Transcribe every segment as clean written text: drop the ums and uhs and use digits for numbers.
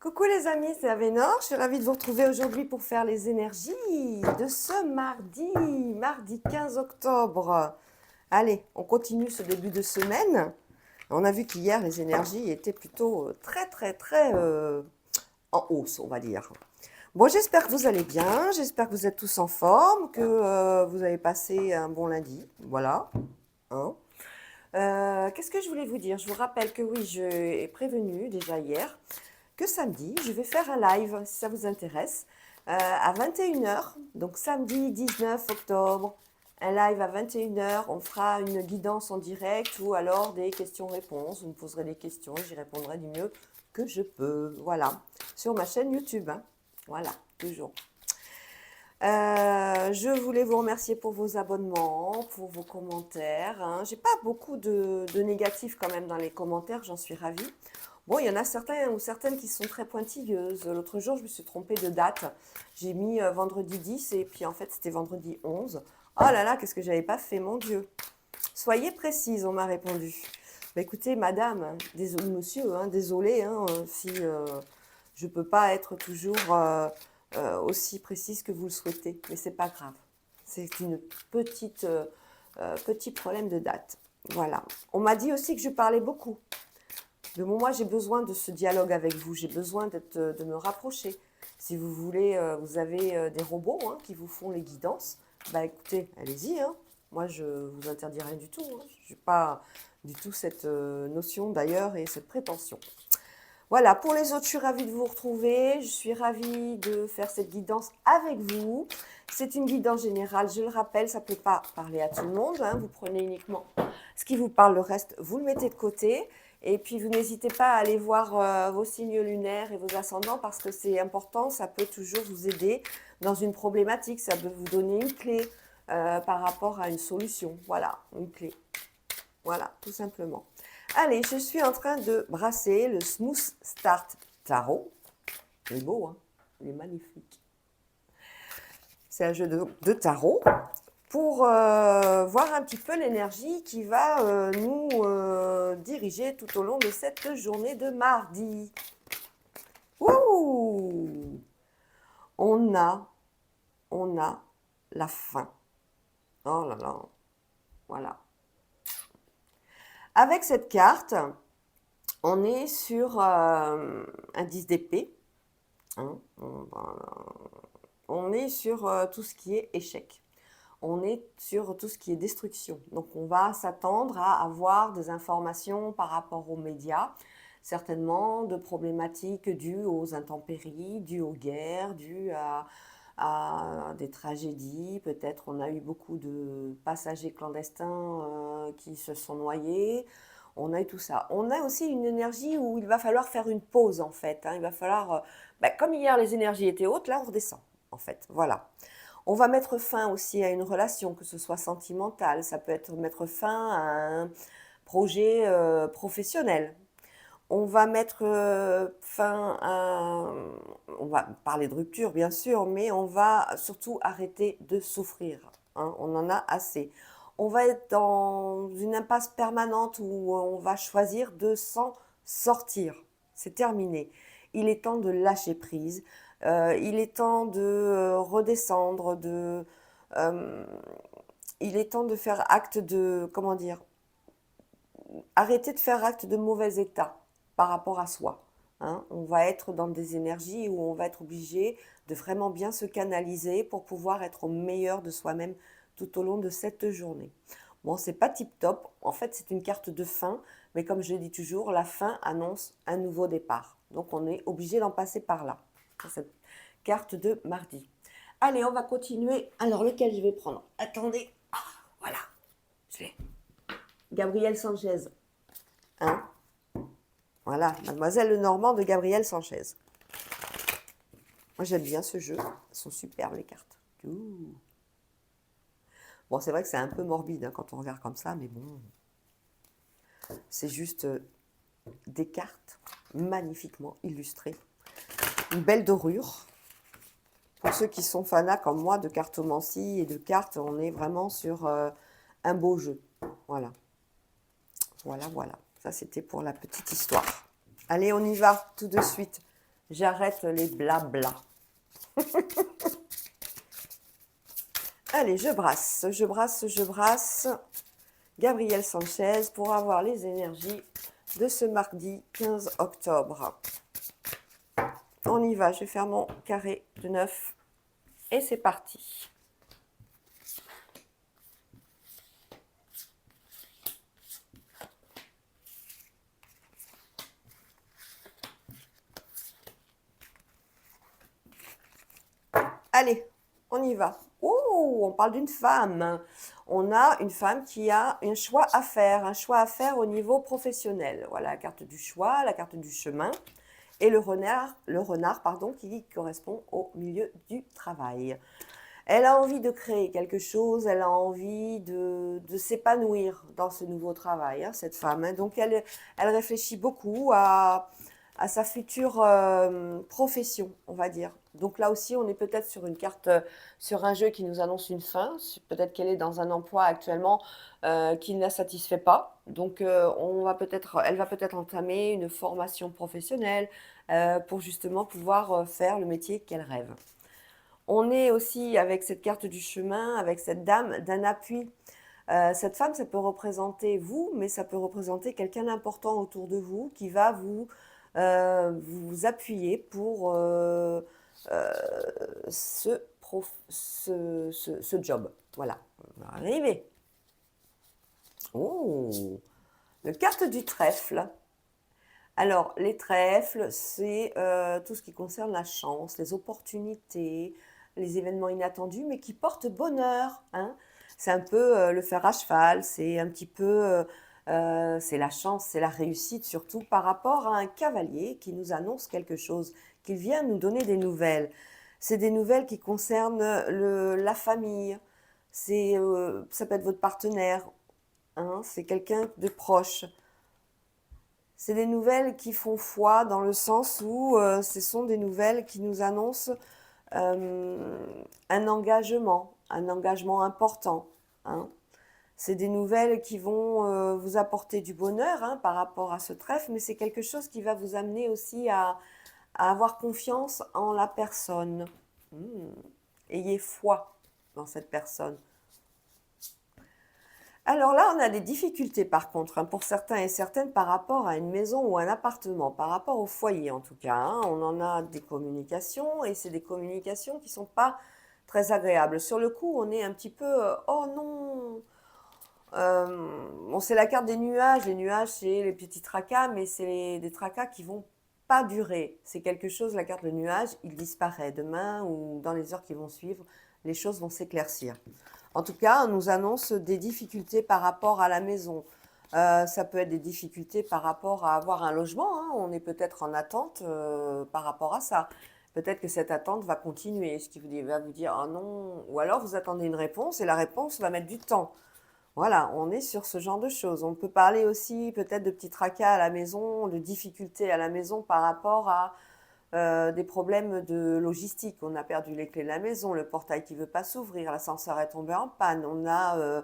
Coucou les amis, c'est Avénor. Je suis ravie de vous retrouver aujourd'hui pour faire les énergies de ce mardi 15 octobre. Allez, on continue ce début de semaine. On a vu qu'hier, les énergies étaient plutôt très en hausse, on va dire. Bon, j'espère que vous allez bien, j'espère que vous êtes tous en forme, que vous avez passé un bon lundi. Voilà. Hein. Qu'est-ce que je voulais vous dire? Je vous rappelle que oui, j'ai prévenu déjà hier que samedi, je vais faire un live, si ça vous intéresse, à 21h, donc samedi 19 octobre, un live à 21h, on fera une guidance en direct ou alors des questions-réponses, vous me poserez des questions, j'y répondrai du mieux que je peux, voilà, sur ma chaîne YouTube, hein. Voilà, toujours. Je voulais vous remercier pour vos abonnements, pour vos commentaires, hein. J'ai pas beaucoup de négatifs quand même dans les commentaires, j'en suis ravie. Bon, il y en a certains ou certaines qui sont très pointilleuses. L'autre jour, je me suis trompée de date. J'ai mis vendredi 10 et puis en fait, c'était vendredi 11. Oh là là, qu'est-ce que j'avais pas fait, mon Dieu. Soyez précise, on m'a répondu. Bah, écoutez, madame, désolé, monsieur, hein, désolé hein, si je peux pas être toujours aussi précise que vous le souhaitez, mais c'est pas grave. C'est une petit problème de date. Voilà. On m'a dit aussi que je parlais beaucoup. Mais bon, moi, j'ai besoin de ce dialogue avec vous. J'ai besoin de me rapprocher. Si vous voulez, vous avez des robots hein, qui vous font les guidances. Bah écoutez, allez-y. Hein. Moi, je vous interdis rien du tout. Hein. Je n'ai pas du tout cette notion d'ailleurs et cette prétention. Voilà, pour les autres, je suis ravie de vous retrouver. Je suis ravie de faire cette guidance avec vous. C'est une guidance générale, je le rappelle, ça ne peut pas parler à tout le monde. Hein. Vous prenez uniquement ce qui vous parle, le reste, vous le mettez de côté. Et puis, vous n'hésitez pas à aller voir vos signes lunaires et vos ascendants parce que c'est important, ça peut toujours vous aider dans une problématique. Ça peut vous donner une clé par rapport à une solution. Voilà, une clé. Voilà, tout simplement. Allez, je suis en train de brasser le Smooth Start Tarot. Il est beau, hein? Il est magnifique. C'est un jeu de tarot pour voir un petit peu l'énergie qui va nous diriger tout au long de cette journée de mardi. Ouh! On a la fin. Oh là là, voilà. Avec cette carte, on est sur un 10 d'épée. Hein, on est sur tout ce qui est échec. On est sur tout ce qui est destruction. Donc, on va s'attendre à avoir des informations par rapport aux médias, certainement de problématiques dues aux intempéries, dues aux guerres, dues à des tragédies. Peut-être on a eu beaucoup de passagers clandestins qui se sont noyés. On a eu tout ça. On a aussi une énergie où il va falloir faire une pause en fait. Hein. Il va falloir, comme hier les énergies étaient hautes, là on redescend en fait. Voilà. On va mettre fin aussi à une relation, que ce soit sentimentale. Ça peut être mettre fin à un projet professionnel. On va mettre fin à... On va parler de rupture, bien sûr, mais on va surtout arrêter de souffrir. Hein, on en a assez. On va être dans une impasse permanente où on va choisir de s'en sortir. C'est terminé. Il est temps de lâcher prise. Il est temps de redescendre, il est temps de faire acte de, comment dire, arrêter de faire acte de mauvais état par rapport à soi. Hein. On va être dans des énergies où on va être obligé de vraiment bien se canaliser pour pouvoir être au meilleur de soi-même tout au long de cette journée. Bon, c'est pas tip top. En fait, c'est une carte de fin, mais comme je le dis toujours, la fin annonce un nouveau départ. Donc, on est obligé d'en passer par là. Cette carte de mardi. Allez, on va continuer. Alors, lequel je vais prendre? Attendez. Ah, voilà. Je l'ai. Gabriel Sanchez. Hein? Voilà, Mademoiselle Lenormand de Gabriel Sanchez. Moi, j'aime bien ce jeu. Elles sont superbes, les cartes. Ouh. Bon, c'est vrai que c'est un peu morbide hein, quand on regarde comme ça, mais bon. C'est juste des cartes magnifiquement illustrées. Une belle dorure. Pour ceux qui sont fanats comme moi de cartomancie et de cartes, on est vraiment sur un beau jeu. Voilà. Voilà. Ça, c'était pour la petite histoire. Allez, on y va tout de suite. J'arrête les blabla. Allez, je brasse, je brasse, je brasse. Gabriel Sanchez pour avoir les énergies de ce mardi 15 octobre. On y va, je vais faire mon carré de 9 et c'est parti. Allez, on y va. Oh, on parle d'une femme. On a une femme qui a un choix à faire au niveau professionnel. Voilà, la carte du choix, la carte du chemin et le renard pardon, qui correspond au milieu du travail. Elle a envie de créer quelque chose, elle a envie de s'épanouir dans ce nouveau travail, hein, cette femme. Hein. Donc, elle réfléchit beaucoup à sa future profession, on va dire. Donc là aussi, on est peut-être sur une carte, sur un jeu qui nous annonce une fin. Peut-être qu'elle est dans un emploi actuellement qui ne la satisfait pas. Donc, elle va peut-être entamer une formation professionnelle pour justement pouvoir faire le métier qu'elle rêve. On est aussi avec cette carte du chemin, avec cette dame, d'un appui. Cette femme, ça peut représenter vous, mais ça peut représenter quelqu'un d'important autour de vous qui va vous appuyer pour ce job. Voilà, on va arriver. Oh, le carte du trèfle. Alors, les trèfles, c'est tout ce qui concerne la chance, les opportunités, les événements inattendus, mais qui portent bonheur. Hein. C'est un peu le fer à cheval, c'est un petit peu, c'est la chance, c'est la réussite, surtout par rapport à un cavalier qui nous annonce quelque chose, qui vient nous donner des nouvelles. C'est des nouvelles qui concernent la famille, ça peut être votre partenaire, hein, c'est quelqu'un de proche. C'est des nouvelles qui font foi dans le sens où ce sont des nouvelles qui nous annoncent un engagement important. Hein. C'est des nouvelles qui vont vous apporter du bonheur hein, par rapport à ce trèfle, mais c'est quelque chose qui va vous amener aussi à avoir confiance en la personne. Ayez foi dans cette personne. Alors là, on a des difficultés par contre, hein, pour certains et certaines par rapport à une maison ou un appartement, par rapport au foyer en tout cas. Hein. On en a des communications et c'est des communications qui ne sont pas très agréables. Sur le coup, on est un petit peu oh non bon, c'est la carte des nuages. Les nuages, c'est les petits tracas, mais c'est des tracas qui vont pas durer. C'est quelque chose, la carte de nuage, il disparaît. Demain ou dans les heures qui vont suivre, les choses vont s'éclaircir. En tout cas, on nous annonce des difficultés par rapport à la maison. Ça peut être des difficultés par rapport à avoir un logement. Hein. On est peut-être en attente par rapport à ça. Peut-être que cette attente va continuer, ce qui va vous dire ah non, ou alors vous attendez une réponse et la réponse va mettre du temps. Voilà, on est sur ce genre de choses. On peut parler aussi peut-être de petits tracas à la maison, de difficultés à la maison par rapport à des problèmes de logistique. On a perdu les clés de la maison, le portail qui ne veut pas s'ouvrir, l'ascenseur est tombé en panne. On a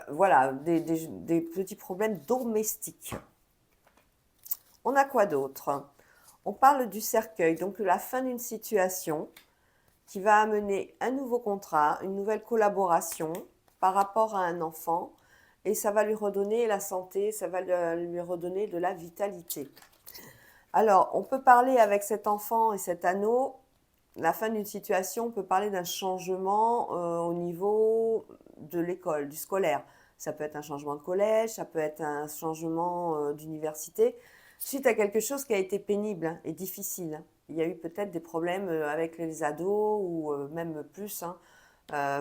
voilà, des petits problèmes domestiques. On a quoi d'autre? On parle du cercueil, donc la fin d'une situation qui va amener un nouveau contrat, une nouvelle collaboration par rapport à un enfant et ça va lui redonner la santé, ça va lui redonner de la vitalité. Alors, on peut parler avec cet enfant et cet anneau, la fin d'une situation, on peut parler d'un changement au niveau de l'école, du scolaire. Ça peut être un changement de collège, ça peut être un changement d'université, suite à quelque chose qui a été pénible hein, et difficile. Hein. Il y a eu peut-être des problèmes avec les ados ou même plus hein,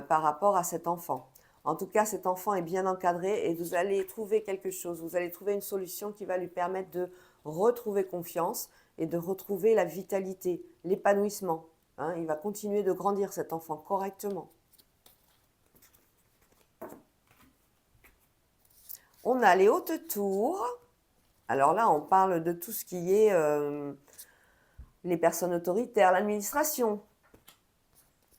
par rapport à cet enfant. En tout cas, cet enfant est bien encadré et vous allez trouver quelque chose, vous allez trouver une solution qui va lui permettre de retrouver confiance et de retrouver la vitalité, l'épanouissement. Hein, il va continuer de grandir cet enfant correctement. On a les hautes tours. Alors là, on parle de tout ce qui est les personnes autoritaires, l'administration.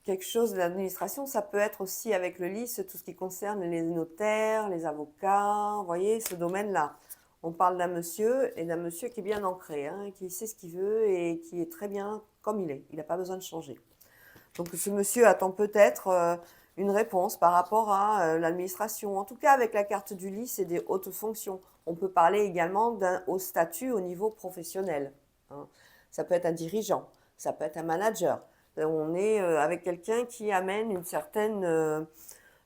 Quelque chose de l'administration, ça peut être aussi avec le lys, tout ce qui concerne les notaires, les avocats, vous voyez, ce domaine-là. On parle d'un monsieur qui est bien ancré, hein, qui sait ce qu'il veut et qui est très bien comme il est. Il n'a pas besoin de changer. Donc ce monsieur attend peut-être une réponse par rapport à l'administration. En tout cas, avec la carte du lit, c'est des hautes fonctions. On peut parler également d'un haut statut au niveau professionnel, hein. Ça peut être un dirigeant, ça peut être un manager. On est avec quelqu'un qui amène une certaine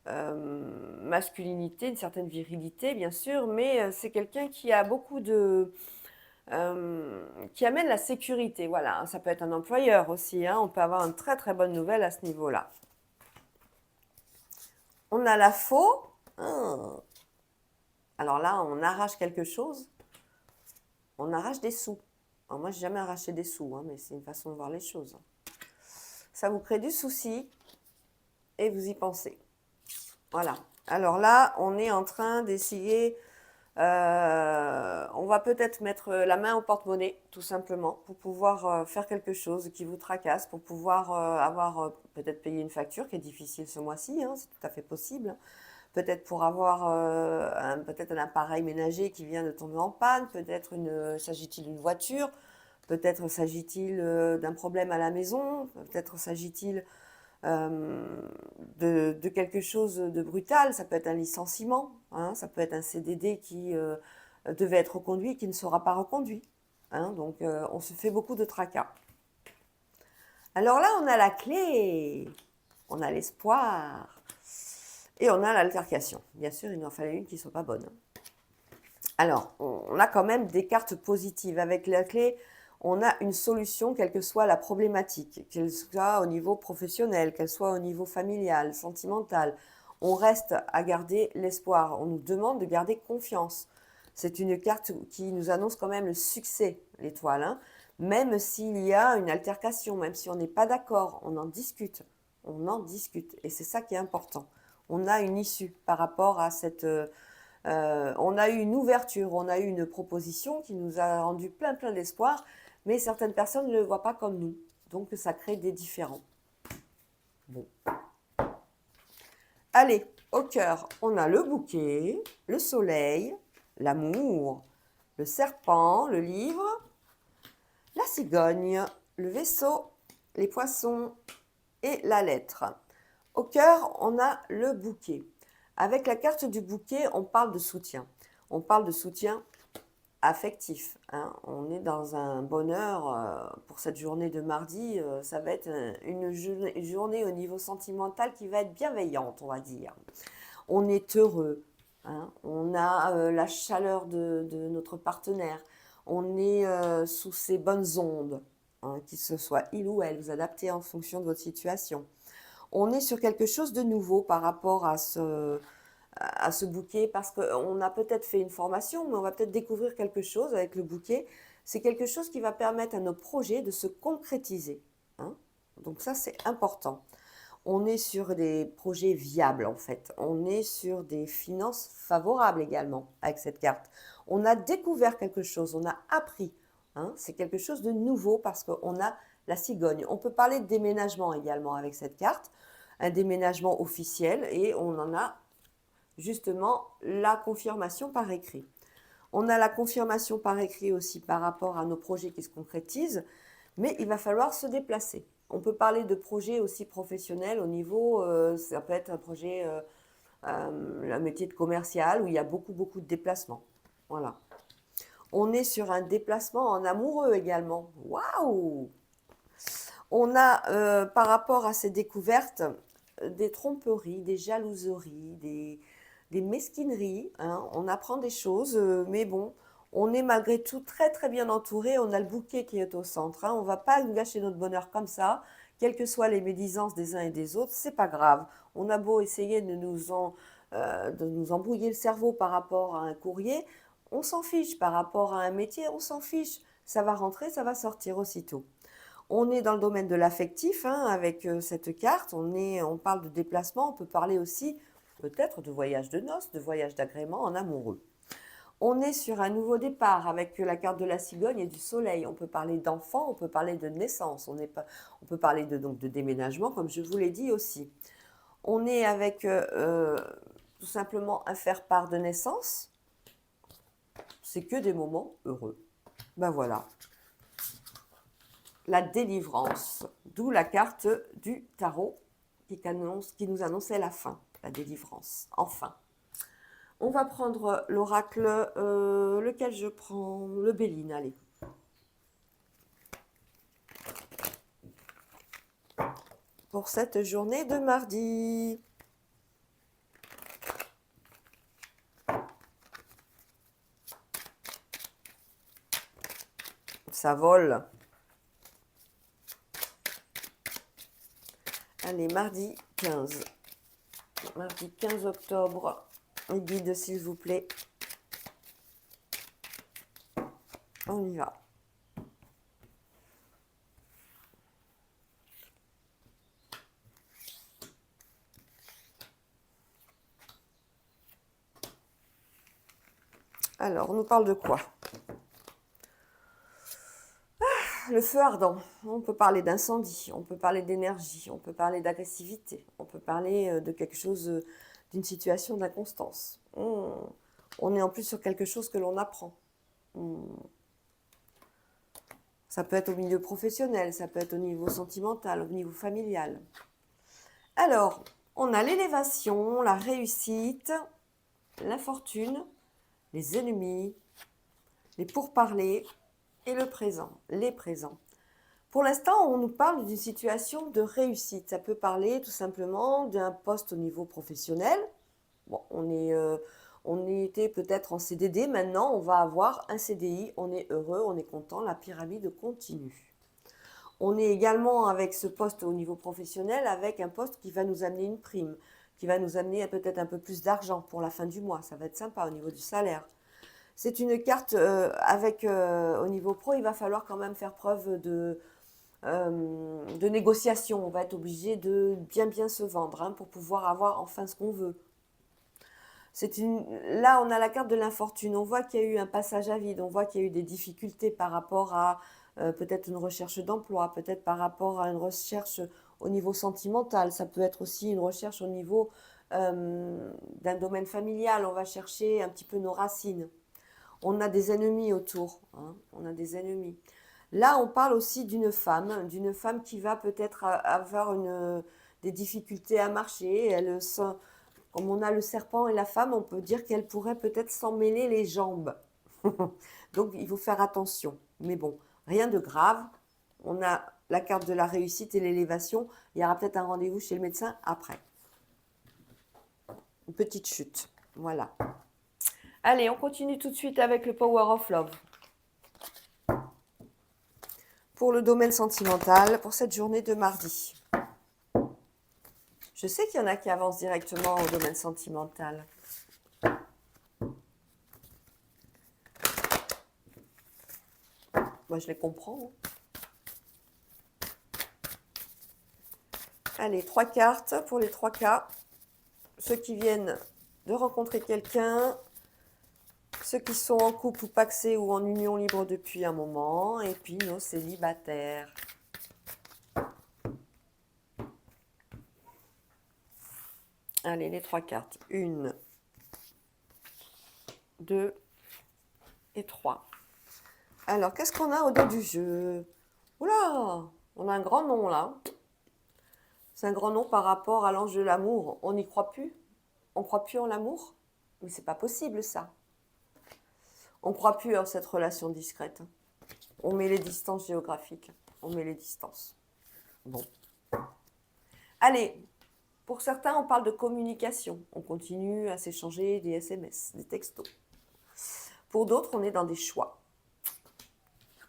masculinité, une certaine virilité, bien sûr, mais c'est quelqu'un qui a beaucoup de... qui amène la sécurité, voilà. Ça peut être un employeur aussi, hein. On peut avoir une très très bonne nouvelle à ce niveau-là. On a la faux. Alors là, on arrache quelque chose. On arrache des sous. Alors moi, j'ai jamais arraché des sous, hein, mais c'est une façon de voir les choses. Ça vous crée du souci et vous y pensez. Voilà. Alors là, on est en train d'essayer... on va peut-être mettre la main au porte-monnaie, tout simplement, pour pouvoir faire quelque chose qui vous tracasse, pour pouvoir avoir peut-être payé une facture qui est difficile ce mois-ci, hein, c'est tout à fait possible. Peut-être pour avoir peut-être un appareil ménager qui vient de tomber en panne, peut-être s'agit-il d'une voiture, peut-être s'agit-il d'un problème à la maison, peut-être s'agit-il de quelque chose de brutal. Ça peut être un licenciement, hein, ça peut être un CDD qui devait être reconduit, qui ne sera pas reconduit, hein, donc on se fait beaucoup de tracas. Alors là, on a la clé, on a l'espoir et on a l'altercation. Bien sûr, il en fallait une qui ne soit pas bonne. Alors, on a quand même des cartes positives. Avec la clé, on a une solution, quelle que soit la problématique, qu'elle soit au niveau professionnel, qu'elle soit au niveau familial, sentimental. On reste à garder l'espoir. On nous demande de garder confiance. C'est une carte qui nous annonce quand même le succès, l'étoile, hein. Même s'il y a une altercation, même si on n'est pas d'accord, on en discute. On en discute. Et c'est ça qui est important. On a une issue par rapport à cette... on a eu une ouverture, on a eu une proposition qui nous a rendu plein d'espoir, mais certaines personnes ne le voient pas comme nous. Donc ça crée des différends. Bon. Allez, au cœur, on a le bouquet, le soleil, l'amour, le serpent, le livre, la cigogne, le vaisseau, les poissons et la lettre. Au cœur, on a le bouquet. Avec la carte du bouquet, on parle de soutien. On parle de soutien affectif, hein. On est dans un bonheur pour cette journée de mardi. Ça va être une journée au niveau sentimental qui va être bienveillante, on va dire. On est heureux, hein. On a la chaleur de notre partenaire. On est sous ces bonnes ondes, hein, qu'il se soit il ou elle, vous adaptez en fonction de votre situation. On est sur quelque chose de nouveau par rapport à ce bouquet, parce qu'on a peut-être fait une formation, mais on va peut-être découvrir quelque chose avec le bouquet. C'est quelque chose qui va permettre à nos projets de se concrétiser, hein. Donc ça, c'est important. On est sur des projets viables, en fait. On est sur des finances favorables également avec cette carte. On a découvert quelque chose, on a appris, hein. C'est quelque chose de nouveau parce qu'on a la cigogne. On peut parler de déménagement également avec cette carte, un déménagement officiel, et on en a justement la confirmation par écrit. On a la confirmation par écrit aussi par rapport à nos projets qui se concrétisent, mais il va falloir se déplacer. On peut parler de projets aussi professionnels au niveau, ça peut être un projet, un métier de commercial où il y a beaucoup de déplacements. Voilà. On est sur un déplacement en amoureux également. Waouh! On a, par rapport à ces découvertes, des tromperies, des jalouseries, des mesquineries, hein. On apprend des choses, mais bon, on est malgré tout très bien entouré. On a le bouquet qui est au centre, hein. On ne va pas gâcher notre bonheur comme ça, quelles que soient les médisances des uns et des autres, c'est pas grave. On a beau essayer de nous embrouiller le cerveau par rapport à un courrier, on s'en fiche. Par rapport à un métier, on s'en fiche. Ça va rentrer, ça va sortir aussitôt. On est dans le domaine de l'affectif, hein, avec cette carte. On parle de déplacement, on peut parler aussi peut-être de voyage de noces, de voyage d'agrément en amoureux. On est sur un nouveau départ avec la carte de la cigogne et du soleil. On peut parler d'enfants, on peut parler de naissance, on peut parler donc de déménagement, comme je vous l'ai dit aussi. On est avec tout simplement un faire-part de naissance. c'est que des moments heureux. Ben voilà. La délivrance, d'où la carte du tarot qui nous annonçait la fin, la délivrance, enfin. On va prendre l'oracle, lequel je prends? Le Béline, allez. Pour cette journée de mardi. Ça vole. Allez, mardi 15. Mardi 15 octobre. Un guide, s'il vous plaît. On y va. Alors, on nous parle de quoi? Le feu ardent. On peut parler d'incendie, on peut parler d'énergie, on peut parler d'agressivité, on peut parler de quelque chose, d'une situation d'inconstance. On est en plus sur quelque chose que l'on apprend. Ça peut être au milieu professionnel, ça peut être au niveau sentimental, au niveau familial. Alors, on a l'élévation, la réussite, l'infortune, les ennemis, les pourparlers et le présent, les présents. Pour l'instant, on nous parle d'une situation de réussite. Ça peut parler tout simplement d'un poste au niveau professionnel. Bon, on était peut-être en CDD, maintenant on va avoir un CDI, on est heureux, on est content, la pyramide continue. On est également avec ce poste au niveau professionnel, avec un poste qui va nous amener une prime, qui va nous amener peut-être un peu plus d'argent pour la fin du mois. Ça va être sympa au niveau du salaire. C'est une carte au niveau pro, il va falloir quand même faire preuve de négociation. On va être obligé de bien se vendre pour pouvoir avoir enfin ce qu'on veut. Là, on a la carte de l'infortune. On voit qu'il y a eu un passage à vide. On voit qu'il y a eu des difficultés par rapport à peut-être une recherche d'emploi, peut-être par rapport à une recherche au niveau sentimental. Ça peut être aussi une recherche au niveau d'un domaine familial. On va chercher un petit peu nos racines. On a des ennemis autour. On a des ennemis. Là, on parle aussi d'une femme qui va peut-être avoir des difficultés à marcher. Comme on a le serpent et la femme, on peut dire qu'elle pourrait peut-être s'en mêler les jambes. Donc, il faut faire attention. Mais bon, rien de grave. On a la carte de la réussite et l'élévation. Il y aura peut-être un rendez-vous chez le médecin après. Une petite chute. Voilà. Allez, on continue tout de suite avec le Power of Love. Pour le domaine sentimental, pour cette journée de mardi. Je sais qu'il y en a qui avancent directement au domaine sentimental. Moi, je les comprends. Allez, 3 cartes pour les 3 cas. Ceux qui viennent de rencontrer quelqu'un, ceux qui sont en couple ou pacsés ou en union libre depuis un moment, et puis nos célibataires. Allez, les 3 cartes. 1, 2 et 3. Alors, qu'est-ce qu'on a au dos du jeu? Oula, on a un grand nom là. C'est un grand nom par rapport à l'ange de l'amour. On n'y croit plus? On ne croit plus en l'amour? Mais c'est pas possible ça. On ne croit plus en cette relation discrète. On met les distances géographiques. On met les distances. Bon. Allez. Pour certains, on parle de communication. On continue à s'échanger des SMS, des textos. Pour d'autres, on est dans des choix.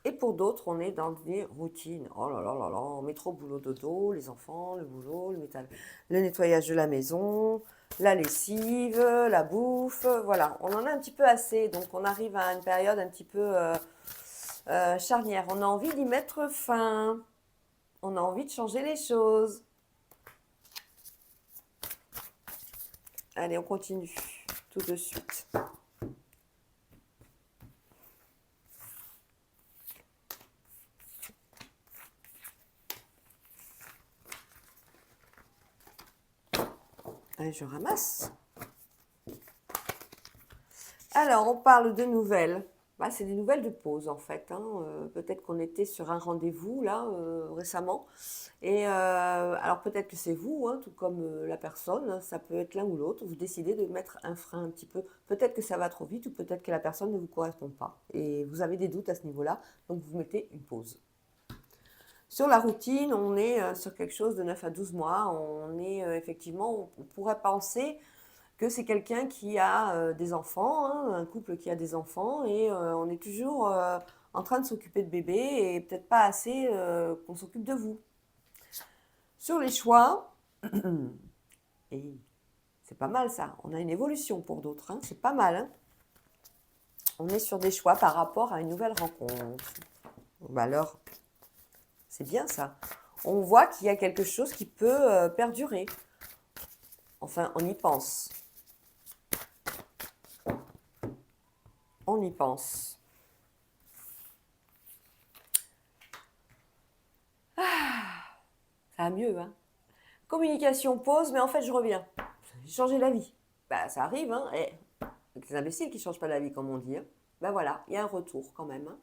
Et pour d'autres, on est dans des routines. Oh là là là là, métro, boulot, dodo, les enfants, le boulot, le nettoyage de la maison, la lessive, la bouffe. Voilà, on en a un petit peu assez. Donc, on arrive à une période un petit peu charnière. On a envie d'y mettre fin. On a envie de changer les choses. Allez, on continue tout de suite. Je ramasse. Alors, on parle de nouvelles. Bah, c'est des nouvelles de pause en fait, hein. Peut-être qu'on était sur un rendez-vous là récemment et alors peut-être que c'est vous, hein, tout comme la personne, hein, ça peut être l'un ou l'autre. Vous décidez de mettre un frein un petit peu. Peut-être que ça va trop vite ou peut-être que la personne ne vous correspond pas et vous avez des doutes à ce niveau-là, donc vous mettez une pause. Sur la routine, on est sur quelque chose de 9 à 12 mois. On est effectivement, on pourrait penser que c'est quelqu'un qui a des enfants, hein, un couple qui a des enfants, et on est toujours en train de s'occuper de bébé et peut-être pas assez qu'on s'occupe de vous. Sur les choix, et c'est pas mal ça, on a une évolution pour d'autres, hein, c'est pas mal. Hein. On est sur des choix par rapport à une nouvelle rencontre. Bah alors, c'est bien ça. On voit qu'il y a quelque chose qui peut perdurer. Enfin, on y pense. On y pense. Ça va mieux, hein. Communication, pause, mais en fait, je reviens. J'ai changé d'avis. Bah, ça arrive, hein. Et les imbéciles qui ne changent pas d'avis, comme on dit. Hein. Ben voilà, il y a un retour quand même. Hein.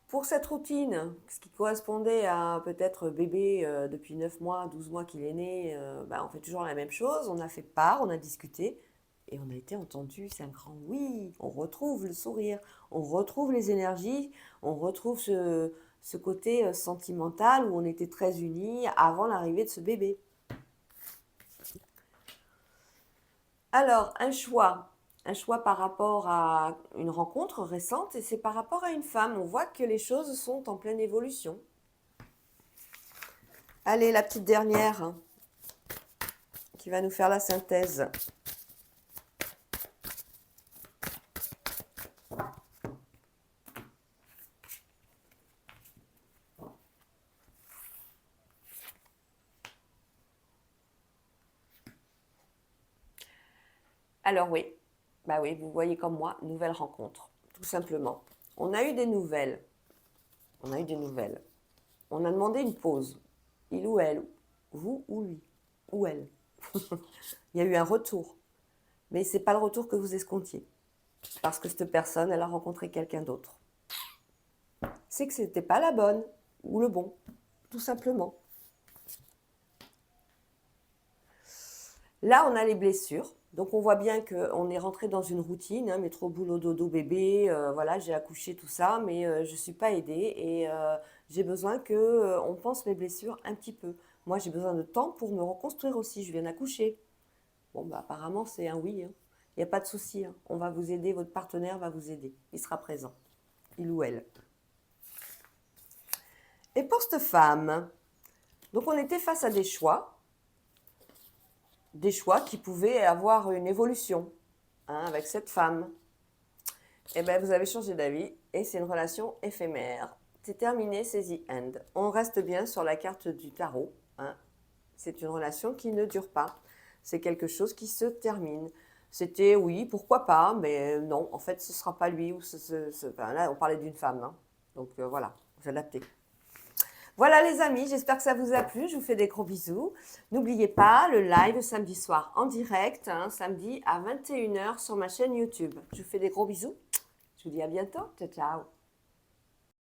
Pour cette routine, ce qui correspondait à peut-être bébé depuis 9 mois, 12 mois qu'il est né, on fait toujours la même chose. On a fait part, on a discuté et on a été entendu. C'est un grand oui. On retrouve le sourire, on retrouve les énergies, on retrouve ce côté sentimental où on était très unis avant l'arrivée de ce bébé. Alors, un choix par rapport à une rencontre récente et c'est par rapport à une femme. On voit que les choses sont en pleine évolution. Allez, la petite dernière hein, qui va nous faire la synthèse. Alors oui, bah oui, vous voyez comme moi, nouvelle rencontre, tout simplement. On a eu des nouvelles. On a eu des nouvelles. On a demandé une pause. Il ou elle, vous ou lui, ou elle. Il y a eu un retour. Mais ce n'est pas le retour que vous escomptiez. Parce que cette personne, elle a rencontré quelqu'un d'autre. C'est que ce n'était pas la bonne ou le bon, tout simplement. Là, on a les blessures. Donc, on voit bien qu'on est rentré dans une routine, hein, métro, boulot, dodo, bébé, voilà, j'ai accouché, tout ça, mais je ne suis pas aidée et j'ai besoin qu'on pense mes blessures un petit peu. Moi, j'ai besoin de temps pour me reconstruire aussi, je viens d'accoucher. Bon, bah, apparemment, c'est un oui. Hein. Il n'y a pas de souci, hein. On va vous aider, votre partenaire va vous aider. Il sera présent, il ou elle. Et pour cette femme, donc on était face à des choix qui pouvaient avoir une évolution hein, avec cette femme. Et bien, vous avez changé d'avis et c'est une relation éphémère. C'est terminé, c'est the end. On reste bien sur la carte du tarot. Hein. C'est une relation qui ne dure pas. C'est quelque chose qui se termine. C'était oui, pourquoi pas, mais non, en fait, ce ne sera pas lui. Enfin, là, on parlait d'une femme. Hein. Donc voilà, vous adaptez. Voilà les amis, j'espère que ça vous a plu. Je vous fais des gros bisous. N'oubliez pas le live samedi soir en direct, hein, samedi à 21 h sur ma chaîne YouTube. Je vous fais des gros bisous. Je vous dis à bientôt. Ciao, ciao.